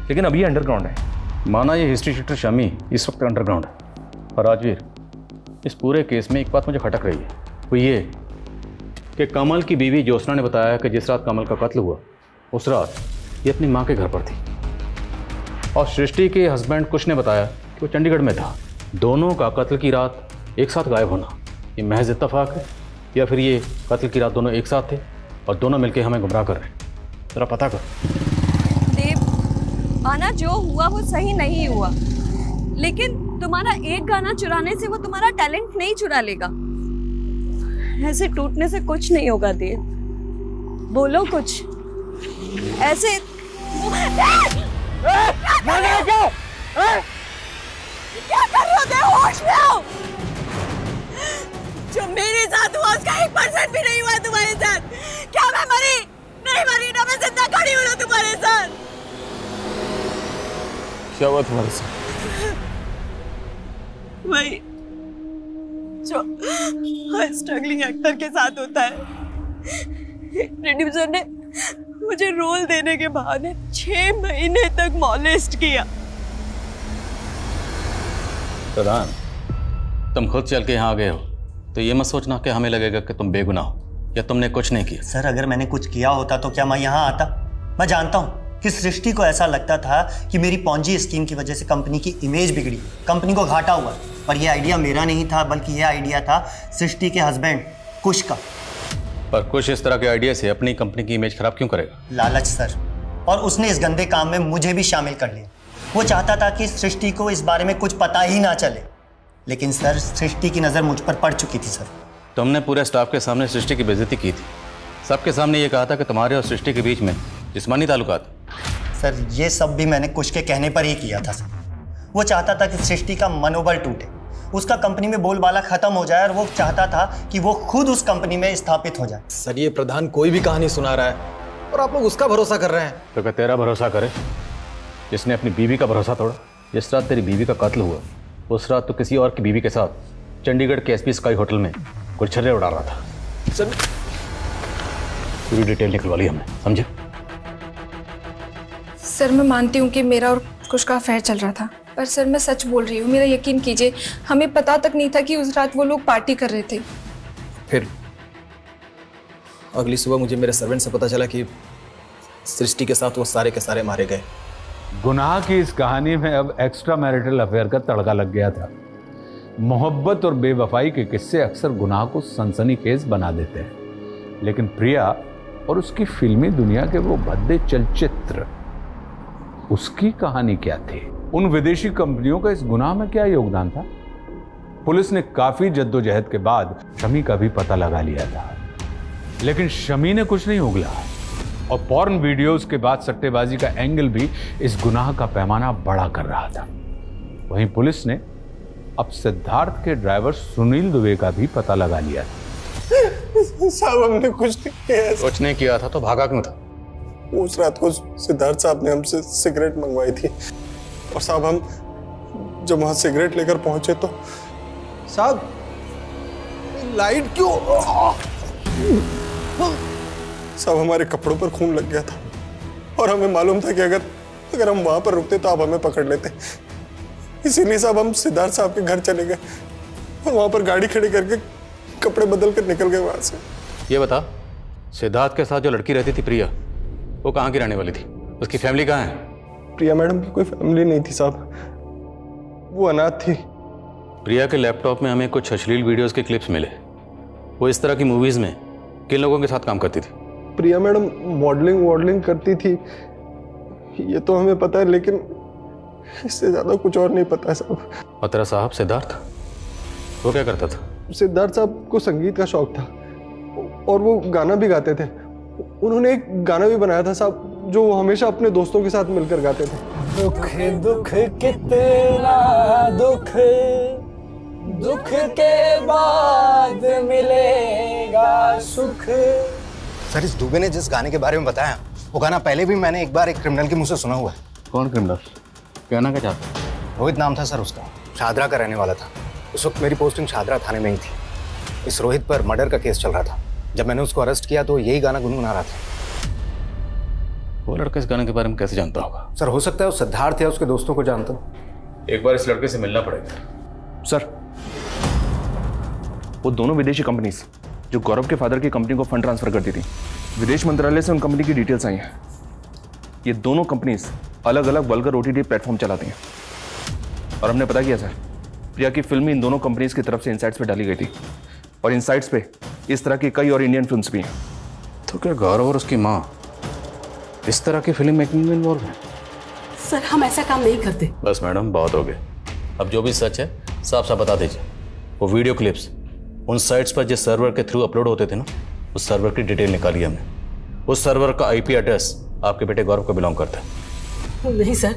लेकिन अभी अंडरग्राउंड है। माना ये हिस्ट्री शीटर शमी इस वक्त अंडरग्राउंड है, और राजवीर इस पूरे केस में एक बात मुझे खटक रही है, वो ये कि कमल की बीवी ज्योत्सना ने बताया कि जिस रात कमल का कत्ल हुआ उस रात ये अपनी माँ के घर पर थी, और सृष्टि के हस्बैंड कुश ने बताया कि वो चंडीगढ़ में था। दोनों का कत्ल की रात एक साथ गायब होना ये महज इत्तेफाक है या फिर ये कत्ल की रात दोनों एक साथ थे और दोनों मिलकर हमें गुमराह कर रहे हैं? जरा पता कर। देव, आना जो हुआ वो सही नहीं हुआ, लेकिन तुम्हारा एक गाना चुराने से वो तुम्हारा टैलेंट नहीं चुरा लेगा। ऐसे टूटने से कुछ नहीं होगा देव, बोलो कुछ ऐसे। क्या कर रहे हो देव? होश में आओ। जो मेरे साथ हुआ उसका 1% भी नहीं हुआ तुम्हारे साथ। क्या मैं मरी? नहीं मरी ना, मैं जिंदा खड़ी हूँ तुम्हारे साथ। क्या हुआ तुम्हारे साथ? वही जो हर स्ट्रगलिंग एक्टर के साथ होता है। प्रोड्यूसर ने मुझे रोल देने के बहाने 6 महीने तक मॉलेस्ट किया। प्रधान, तुम खुद चल के यहाँ आ गए हो तो ये मत सोचना कि हमें लगेगा कि तुम बेगुनाह हो या तुमने कुछ नहीं किया। सर अगर मैंने कुछ किया होता तो क्या मैं यहाँ आता? मैं जानता हूँ कि सृष्टि को ऐसा लगता था कि मेरी पॉन्जी स्कीम की वजह से कंपनी की इमेज बिगड़ी, कंपनी को घाटा हुआ, पर यह आइडिया मेरा नहीं था बल्कि यह आइडिया था सृष्टि के हस्बैंड कुश का। पर कुछ इस तरह के आइडिया से अपनी कंपनी की इमेज खराब क्यों करेगा? लालच सर, और उसने इस गंदे काम में मुझे भी शामिल कर लिया। वो चाहता था कि सृष्टि को इस बारे में कुछ पता ही ना चले, लेकिन सर सृष्टि की नज़र मुझ पर पड़ चुकी थी। सर तुमने पूरे स्टाफ के सामने सृष्टि की बेइज्जती की थी, सबके सामने ये कहा था कि तुम्हारे और सृष्टि के बीच में जिस्मानी ताल्लुकात। सर ये सब भी मैंने कुश के कहने पर ही किया था। सर वो चाहता था कि सृष्टि का मनोबल टूटे, उसका कंपनी में बोलबाला खत्म हो जाए, और वो चाहता था कि वो खुद उस कंपनी में स्थापित हो जाए। सर ये प्रधान कोई भी कहानी सुना रहा है और आप लोग उसका भरोसा कर रहे हैं। तो क्या तेरा भरोसा करे जिसने अपनी बीवी का भरोसा तोड़ा? जिस रात तेरी बीवी का कत्ल हुआ उस रात तो किसी और की बीवी के साथ चंडीगढ़ के एसपी स्काई होटल में गुलछर्रे उड़ा रहा था। सर पूरी डिटेल निकलवा ली हमने, समझे? सर मैं मानती हूँ कि मेरा और कुछ का अफेयर चल रहा था, पर सर मैं सच बोल रही हूँ, मेरा यकीन कीजिए, हमें पता तक नहीं था कि उस रात वो लोग पार्टी कर रहे थे। फिर अगली सुबह मुझे मेरे सर्वेंट से पता चला कि सृष्टि के साथ वो सारे के सारे मारे गए। गुनाह की इस कहानी में अब एक्स्ट्रा मैरिटल अफेयर का तड़का लग गया था। मोहब्बत और बेवफाई के किस्से अक्सर गुनाह को सनसनीखेज बना देते हैं, लेकिन प्रिया और उसकी फिल्मी दुनिया के वो भद्दे चलचित्र, उसकी कहानी क्या थी? उन विदेशी कंपनियों का इस गुनाह में क्या योगदान था? पुलिस ने काफी जद्दोजहद के बाद शमी का भी पता लगा लिया था, लेकिन शमी ने कुछ नहीं उगला और पॉर्न वीडियोस के बाद सट्टेबाजी का एंगल भी इस गुनाह का पैमाना बड़ा कर रहा था। वहीं पुलिस ने अब सिद्धार्थ के ड्राइवर सुनील दुबे का भी पता लगा लिया था। साहब हमने कुछ नहीं किया। कुछ नहीं किया था तो भागा क्यों था? उस रात को सिद्धार्थ साहब ने हमसे सिगरेट मंगवाई थी और साहब हम जब वहां सिगरेट लेकर पहुंचे तो साहब लाइट क्यों? साहब हमारे कपड़ों पर खून लग गया था और हमें मालूम था कि अगर हम वहां पर रुकते तो आप हमें पकड़ लेते। इसीलिए साहब हम सिद्धार्थ साहब के घर चले गए और वहां पर गाड़ी खड़ी करके कपड़े बदल कर निकल गए वहां से। ये बता, सिद्धार्थ के साथ जो लड़की रहती थी प्रिया, वो कहाँ की रहने वाली थी? उसकी फैमिली कहाँ है? प्रिया मैडम की कोई फैमिली नहीं थी साहब, वो अनाथ थी। प्रिया के लैपटॉप में हमें कुछ अश्लील वीडियोस के क्लिप्स मिले। वो इस तरह की मूवीज में किन लोगों के साथ काम करती थी? प्रिया मैडम मॉडलिंग करती थी, ये तो हमें पता है, लेकिन इससे ज्यादा कुछ और नहीं पता है साहब। और तेरा साहब सिद्धार्थ, वो क्या करता था? सिद्धार्थ साहब को संगीत का शौक था और वो गाना भी गाते थे। उन्होंने एक गाना भी बनाया था साहब, जो वो हमेशा अपने दोस्तों के साथ मिलकर गाते थे। दुख दुख कितना दुख, दुख के बाद मिलेगा सुख। सर इस दुबे ने जिस गाने के बारे में बताया, वो गाना पहले भी मैंने एक बार एक क्रिमिनल के मुंह से सुना हुआ है। कौन क्रिमिनल? कहना क्या चाहता? रोहित नाम था सर उसका, शादरा का रहने वाला था। उस वक्त मेरी पोस्टिंग शादरा थाने में ही थी। इस रोहित पर मर्डर का केस चल रहा था। जब मैंने उसको अरेस्ट किया तो यही गाना गुनगुना रहा था। वो लड़का इस गाने के बारे में कैसे जानता होगा? सर हो सकता है वो सिद्धार्थ या उसके दोस्तों को जानता हो। एक बार इस लड़के से मिलना पड़ेगा। सर वो दोनों विदेशी कंपनीज जो गौरव के फादर की कंपनी को फंड ट्रांसफर करती थी, विदेश मंत्रालय से उन कंपनी की डिटेल्स आई हैं। ये दोनों कंपनीज अलग अलग वल्गर ओटीटी प्लेटफॉर्म चलाती हैं और हमने पता किया सर, प्रिया की फिल्म इन दोनों कंपनीज की तरफ से इनसाइट्स पे डाली गई थी और इनसाइट्स पे इस तरह की कई और इंडियन फिल्म्स भी हैं। तो क्या गौरव और उसकी माँ इस तरह की फिल्म मेकिंग में इन्वॉल्व है? सर हम ऐसा काम नहीं करते। बस मैडम बहुत हो गए, अब जो भी सच है साफ साफ बता दीजिए। वो वीडियो क्लिप्स उन साइट्स पर जिस सर्वर के थ्रू अपलोड होते थे ना, उस सर्वर की डिटेल निकाली हमने। उस सर्वर का आईपी एड्रेस आपके बेटे गौरव को बिलोंग करता है। नहीं सर,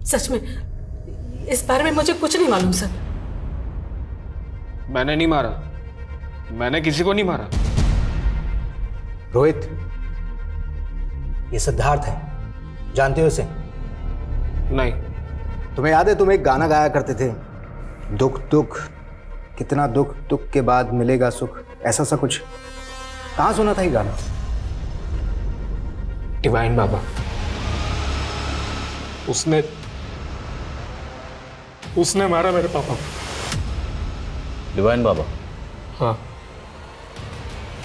सच में इस बारे में मुझे कुछ नहीं मालूम सर। मैंने नहीं मारा, मैंने किसी को नहीं मारा। रोहित, ये सिद्धार्थ है, जानते हो इसे? नहीं। तुम्हें याद है तुम एक गाना गाया करते थे, दुख दुख कितना दुख, दुख के बाद मिलेगा सुख, ऐसा सा कुछ? कहाँ सुना था ये गाना? डिवाइन बाबा। उसने मारा मेरे पापा। डिवाइन बाबा? हाँ,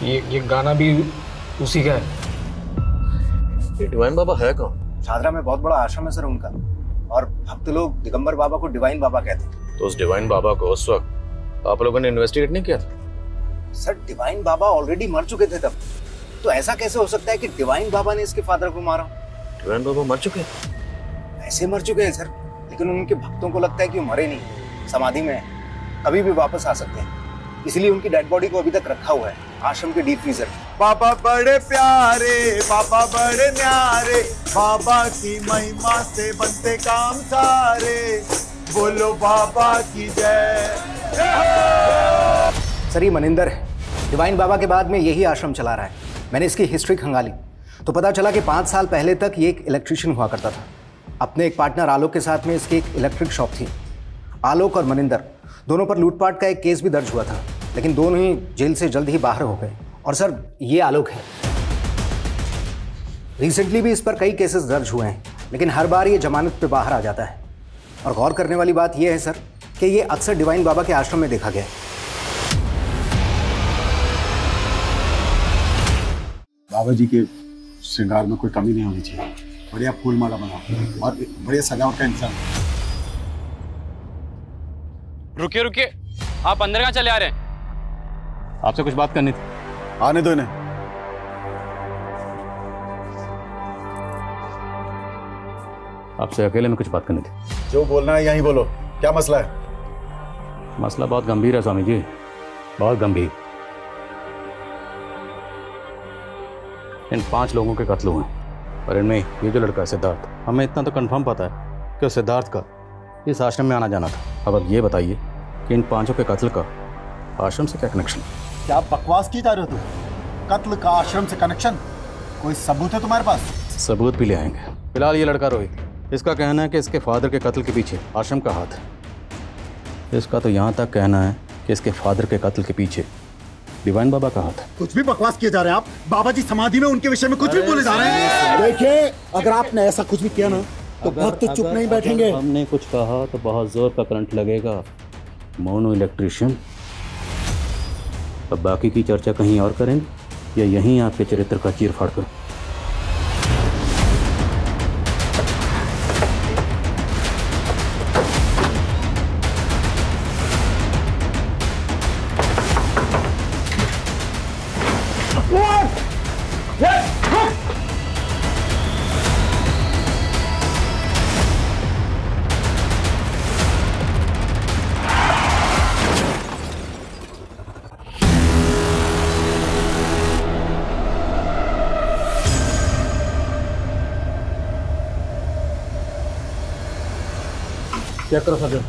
ये गाना भी उसी का है। ये डिवाइन बाबा है कौन? शादरा में बहुत बड़ा आश्रम है सर उनका, और भक्त लोग दिगंबर बाबा को डिवाइन बाबा कहते हैं। तो उस डिवाइन बाबा को उस वक्त आप लोगों ने इन्वेस्टिगेट नहीं किया था? सर डिवाइन बाबा ऑलरेडी मर चुके थे तब, तो ऐसा कैसे हो सकता है कि डिवाइन बाबा ने इसके फादर को मारा? डिवाइन बाबा मर चुके हैं? ऐसे मर चुके हैं सर, लेकिन उनके भक्तों को लगता है कि वो मरे नहीं, समाधि में है, कभी भी वापस आ सकते हैं। इसलिए उनकी डेड बॉडी को अभी तक रखा हुआ है आश्रम के डीप फ्रीजर में। बाबा बड़े प्यारे, बाबा बड़े न्यारे, बाबा की महिमा से बनते काम सारे, बोलो बाबा की जय। सर ये मनिंदर है, डिवाइन बाबा के बाद में यही आश्रम चला रहा है। मैंने इसकी हिस्ट्री खंगाली तो पता चला कि 5 साल पहले तक ये एक इलेक्ट्रिशियन हुआ करता था। अपने एक पार्टनर आलोक के साथ में इसकी एक इलेक्ट्रिक शॉप थी। आलोक और मनिंदर दोनों पर लूटपाट का एक केस भी दर्ज हुआ था, लेकिन दोनों ही जेल से जल्द ही बाहर हो गए। और सर, ये आलोक है। रिसेंटली भी इस पर कई केसेस दर्ज हुए हैं, लेकिन हर बार ये जमानत पे बाहर आ जाता है। और गौर करने वाली बात यह है सर कि ये अक्सर डिवाइन बाबा के आश्रम में देखा गया है। बाबा जी के श्रृंगार में कोई कमी नहीं होनी चाहिए। बढ़िया फूल माला बनाओ और बढ़िया सजावट का इंतजाम। रुकिए रुकिए, आप अंदर कहाँ चले आ रहे हैं? आपसे कुछ बात करनी थी। आने दो इन्हें। आपसे अकेले में कुछ बात करनी थी। जो बोलना है यहीं बोलो। क्या मसला है? मसला बहुत गंभीर है स्वामी जी, बहुत गंभीर। इन 5 लोगों के कत्ल हुए और इनमें ये जो लड़का है सिद्धार्थ, हमें इतना तो कंफर्म पता है कि सिद्धार्थ का इस आश्रम में आना जाना था। अब ये बताइए कि इन 5 के कत्ल का आश्रम से क्या कनेक्शन? क्या बकवास की जा रहे हो तुम? कत्ल का आश्रम से कनेक्शन? कोई सबूत है तुम्हारे पास? सबूत भी ले आएंगे। फिलहाल ये लड़का रोहित, इसका कहना है कि इसके फादर के कत्ल के पीछे आश्रम का हाथ है। इसका तो यहाँ तक कहना है कि इसके फादर के कत्ल के पीछे डिवाइन बाबा का हाथ है। कुछ भी बकवास किए जा रहे हैं आप। बाबा जी समाधि में उनके विषय में कुछ भी बोले जा रहे हैं। देखिए, अगर आपने ऐसा कुछ भी किया ना तो भक्त चुप नहीं बैठेंगे। हमने कुछ कहा तो बहुत जोर का करंट लगेगा। Mono electrician. अब बाकी की चर्चा कहीं और करेंगे या यहीं आपके चरित्र का चीर फाड़ कर? चेक करो सर,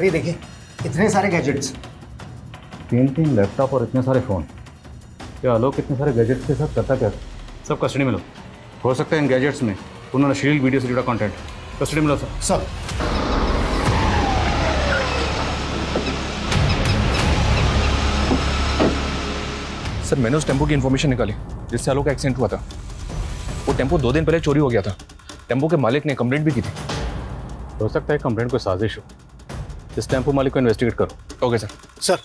ये देखिए इतने सारे गैजेट्स। 3 लैपटॉप और इतने सारे फ़ोन। क्या आलोक इतने सारे गैजेट्स के साथ करता क्या? सब कस्टडी में लो। हो सकता है इन गैजेट्स में उन्होंने अश्लील वीडियो से जुड़ा कंटेंट। कस्टडी में लो सर। सर मैंने उस टेम्पो की इन्फॉर्मेशन निकाली जिससे आलोक का एक्सीडेंट हुआ था। वो टेम्पो 2 दिन पहले चोरी हो गया था। टेम्पो के मालिक ने कंप्लेंट भी की थी। हो सकता है कंप्लेंट कोई साजिश हो। इस टेम्पो मालिक को इन्वेस्टिगेट करो। Okay sir. सर,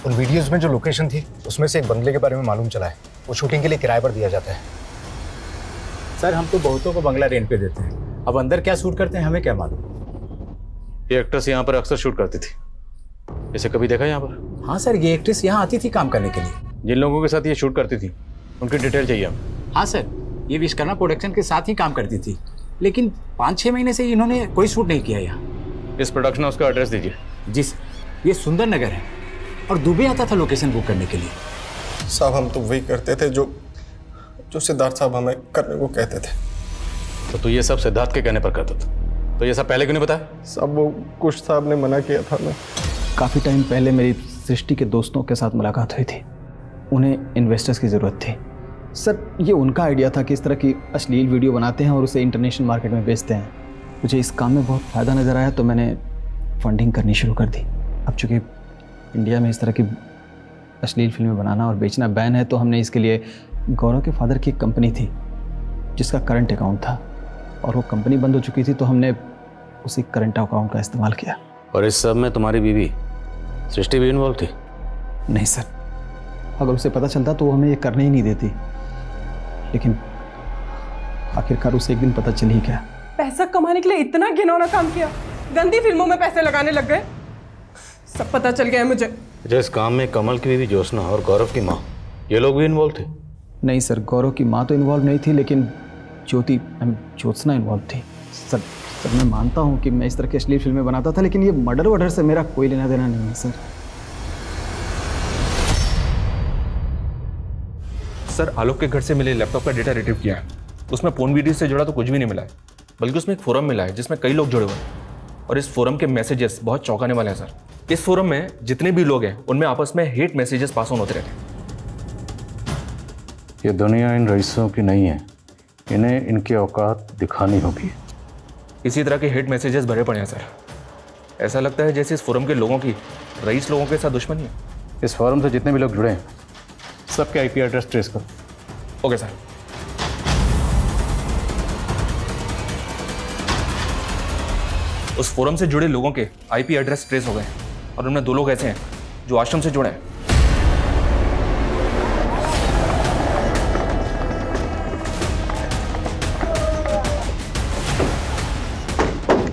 उन वीडियोस में जो लोकेशन थी उसमें से एक बंगले के बारे में मालूम चला है। वो शूटिंग के लिए किराए पर दिया जाता है। सर, हम तो बहुतों को बंगला रेंट पे देते हैं। अब अंदर क्या शूट करते हैं हमें क्या मालूम। ये एक्ट्रेस यहाँ पर अक्सर शूट करती थी। इसे कभी देखा यहाँ पर? हाँ सर, ये एक्ट्रेस यहाँ आती थी काम करने के लिए। जिन लोगों के साथ ये शूट करती थी उनकी डिटेल चाहिए हमें। हाँ सर, ये विश्वकर्मा प्रोडक्शन के साथ ही काम करती थी, लेकिन 5-6 महीने से इन्होंने कोई शूट नहीं किया यहाँ। इस प्रोडक्शन हाउस का एड्रेस दीजिए। जी सर, ये सुंदर नगर है और दुबे आता था लोकेशन बुक करने के लिए। साहब, हम तो वही करते थे जो सिद्धार्थ साहब हमें करने को कहते थे। तो तू ये सब सिद्धार्थ के कहने पर करता था? तो ये सब पहले क्यों नहीं बताया? साहब, वो कुछ साहब ने मना किया था ना। काफ़ी टाइम पहले मेरी सृष्टि के दोस्तों के साथ मुलाकात हुई थी। उन्हें इन्वेस्टर्स की ज़रूरत थी। सर, ये उनका आइडिया था कि इस तरह की अश्लील वीडियो बनाते हैं और उसे इंटरनेशनल मार्केट में बेचते हैं। मुझे इस काम में बहुत फ़ायदा नज़र आया तो मैंने फंडिंग करनी शुरू कर दी। अब चूँकि इंडिया में इस तरह की अश्लील फिल्में बनाना और बेचना बैन है, तो हमने इसके लिए गौरव के फादर की एक कंपनी थी जिसका करंट अकाउंट था, और वो कंपनी बंद हो चुकी थी तो हमने उसी करंट अकाउंट का इस्तेमाल किया। और इस सब में तुम्हारी बीवी सृष्टि भी इन्वॉल्व थी? नहीं सर, अगर उसे पता चलता तो वो हमें ये करने ही नहीं देती, लेकिन आखिरकार उसे एक दिन पता चल ही गया। पैसा कमाने के लिए इतना घिनौना काम किया, गंदी फिल्मों में पैसे लगाने लग गए। सब पता चल गया है मुझे। इस काम में कमल की बीवी ज्योत्सना और गौरव की माँ, ये लोग भी इन्वॉल्व थे? नहीं सर, गौरव की माँ तो इन्वॉल्व नहीं थी, लेकिन ज्योत्सना इन्वॉल्व थी। सर मैं मानता हूँ कि मैं इस तरह की अश्लील फिल्में बनाता था, लेकिन ये मर्डर वर्डर से मेरा कोई लेना देना नहीं है सर। सर, आलोक के घर से मिले लैपटॉप का डेटा रिट्रीव किया है। उसमें फोन वीडियो से जुड़ा तो कुछ भी नहीं मिला है, बल्कि उसमें एक फोरम मिला है जिसमें कई लोग जुड़े हुए हैं, और इस फोरम के मैसेजेस बहुत चौंकाने वाले हैं सर। इस फोरम में जितने भी लोग हैं उनमें आपस में हेट मैसेजेस पास ऑन होते रहते हैं। ये दुनिया इन रईसों की नहीं है, इन्हें इनकी औकात दिखानी होगी। इसी तरह के हिट मैसेजेस भरे पड़े हैं सर। ऐसा लगता है जैसे इस फोरम के लोगों की रईस लोगों के साथ दुश्मनी है। इस फोरम से जितने भी लोग जुड़े हैं सबके आईपी एड्रेस ट्रेस करो। Okay sir. उस फोरम से जुड़े लोगों के आईपी एड्रेस ट्रेस हो गए और उनमें 2 लोग ऐसे हैं जो आश्रम से जुड़े हैं।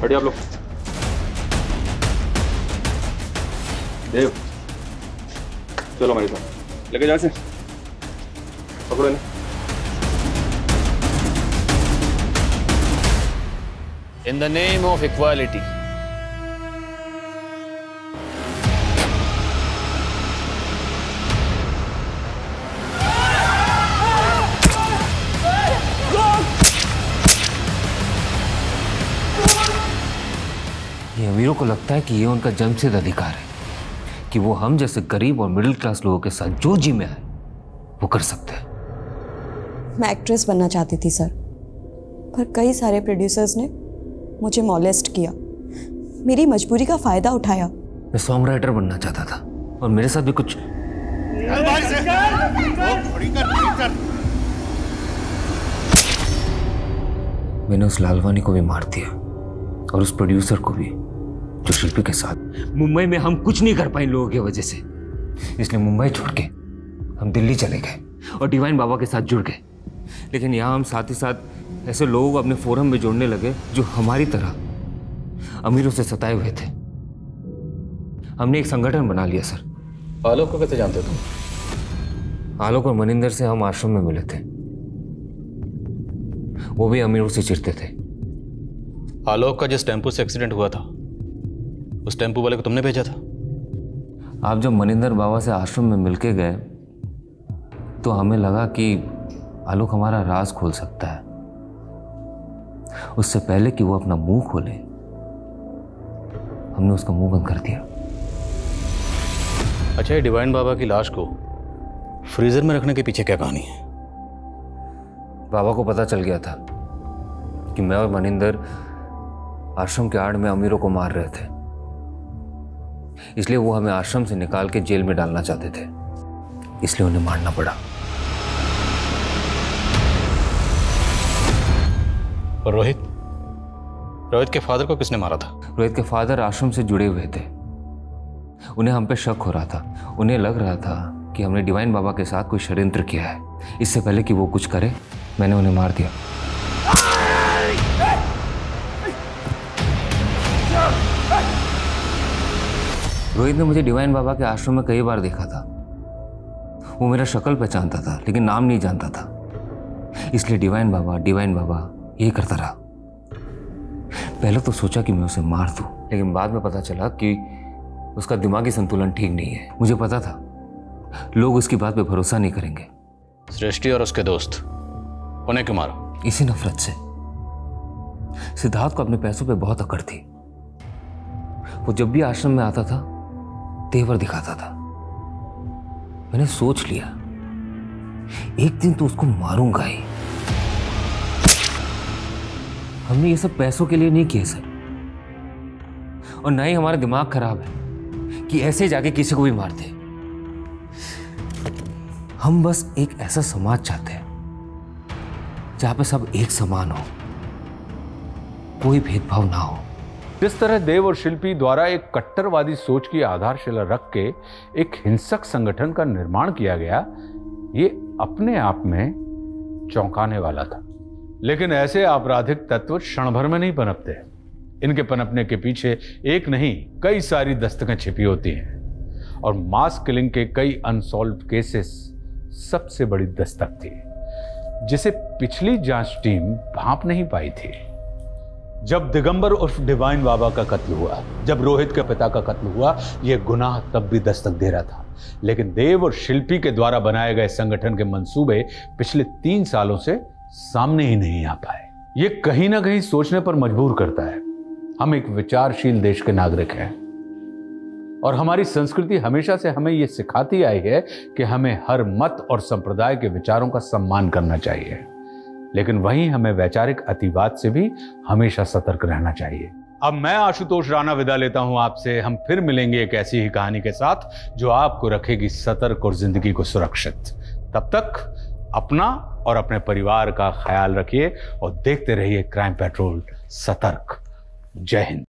हटिए आप लोग। देव चलो हमारे साथ, लेके जा से पकड़ो इन्हें। In the name of equality. ये अमीरों को लगता है कि ये उनका जन्मसिद्ध अधिकार है कि वो हम जैसे गरीब और मिडिल क्लास लोगों के साथ जो जी में आए वो कर सकते हैं। मैं एक्ट्रेस बनना चाहती थी सर, पर कई सारे प्रोड्यूसर्स ने मुझे मॉलेस्ट किया, मेरी मजबूरी का फायदा उठाया। मैं सॉन्ग राइटर बनना चाहता था और मेरे साथ भी कुछ मैंने उस लालवानी को भी मार दिया और उस प्रोड्यूसर को भी जो शिल्पी के साथ। मुंबई में हम कुछ नहीं कर पाए इन लोगों की वजह से, इसलिए मुंबई छोड़ के हम दिल्ली चले गए और डिवाइन बाबा के साथ जुड़ गए। लेकिन यहाँ हम साथ ही साथ ऐसे लोगों को अपने फोरम में जोड़ने लगे जो हमारी तरह अमीरों से सताए हुए थे। हमने एक संगठन बना लिया सर। आलोक को कैसे जानते तुम? आलोक और मनिंदर से हम आश्रम में मिले थे, वो भी अमीरों से चिढ़ते थे। आलोक का जिस टेम्पो से एक्सीडेंट हुआ था उस टेम्पो वाले को तुमने भेजा था? आप जब मनिंदर बाबा से आश्रम में मिलके गए तो हमें लगा कि आलोक हमारा राज खोल सकता है। उससे पहले कि वो अपना मुंह खोले हमने उसका मुंह बंद कर दिया। अच्छा, ये डिवाइन बाबा की लाश को फ्रीजर में रखने के पीछे क्या कहानी है? बाबा को पता चल गया था कि मैं और मनिंदर आश्रम के आड़ में अमीरों को मार रहे थे, इसलिए वो हमें आश्रम से निकाल के जेल में डालना चाहते थे, इसलिए उन्हें मारना पड़ा। और रोहित के फादर को किसने मारा था? रोहित के फादर आश्रम से जुड़े हुए थे, उन्हें हम पे शक हो रहा था। उन्हें लग रहा था कि हमने डिवाइन बाबा के साथ कोई षड्यंत्र किया है। इससे पहले कि वो कुछ करे मैंने उन्हें मार दिया। रोहित ने मुझे डिवाइन बाबा के आश्रम में कई बार देखा था। वो मेरा शक्ल पहचानता था लेकिन नाम नहीं जानता था, इसलिए डिवाइन बाबा यही करता रहा। पहले तो सोचा कि मैं उसे मार दूं, लेकिन बाद में पता चला कि उसका दिमागी संतुलन ठीक नहीं है। मुझे पता था लोग उसकी बात पे भरोसा नहीं करेंगे। सृष्टि और उसके दोस्त उन्हें क्यों मारा? इसी नफरत से। सिद्धार्थ को अपने पैसों पे बहुत अकड़ थी। वो जब भी आश्रम में आता था तेवर दिखाता था। मैंने सोच लिया एक दिन तो उसको मारूंगा ही। हमने ये सब पैसों के लिए नहीं किए सर, और ना ही हमारा दिमाग खराब है कि ऐसे जाके किसी को भी मारते। हम बस एक ऐसा समाज चाहते हैं जहां पे सब एक समान हो, कोई भेदभाव ना हो। जिस तरह देव और शिल्पी द्वारा एक कट्टरवादी सोच की आधारशिला रख के एक हिंसक संगठन का निर्माण किया गया, ये अपने आप में चौंकाने वाला था। लेकिन ऐसे आपराधिक तत्व क्षण भर में नहीं पनपते। इनके पनपने के पीछे एक नहीं कई सारी दस्तकें छिपी होती हैं, और मास किलिंग के कई अनसॉल्व्ड केसेस सबसे बड़ी दस्तक थी, जिसे पिछली जांच टीम भांप नहीं पाई थी। जब दिगंबर उर्फ डिवाइन बाबा का कत्ल हुआ, जब रोहित के पिता का कत्ल हुआ, यह गुनाह तब भी दस्तक दे रहा था। लेकिन देव और शिल्पी के द्वारा बनाए गए संगठन के मंसूबे पिछले 3 सालों से सामने ही नहीं आ पाए। ये कहीं ना कहीं सोचने पर मजबूर करता है। हम एक विचारशील देश के नागरिक हैं, और हमारी संस्कृति हमेशा से हमें यह सिखाती आई है कि हमें हर मत और संप्रदाय के विचारों का सम्मान करना चाहिए। लेकिन वहीं हमें वैचारिक अतिवाद से भी हमेशा सतर्क रहना चाहिए। अब मैं आशुतोष राणा विदा लेता हूं आपसे। हम फिर मिलेंगे एक ऐसी ही कहानी के साथ जो आपको रखेगी सतर्क और जिंदगी को सुरक्षित। तब तक अपना और अपने परिवार का ख्याल रखिए और देखते रहिए क्राइम पेट्रोल सतर्क। जय हिंद।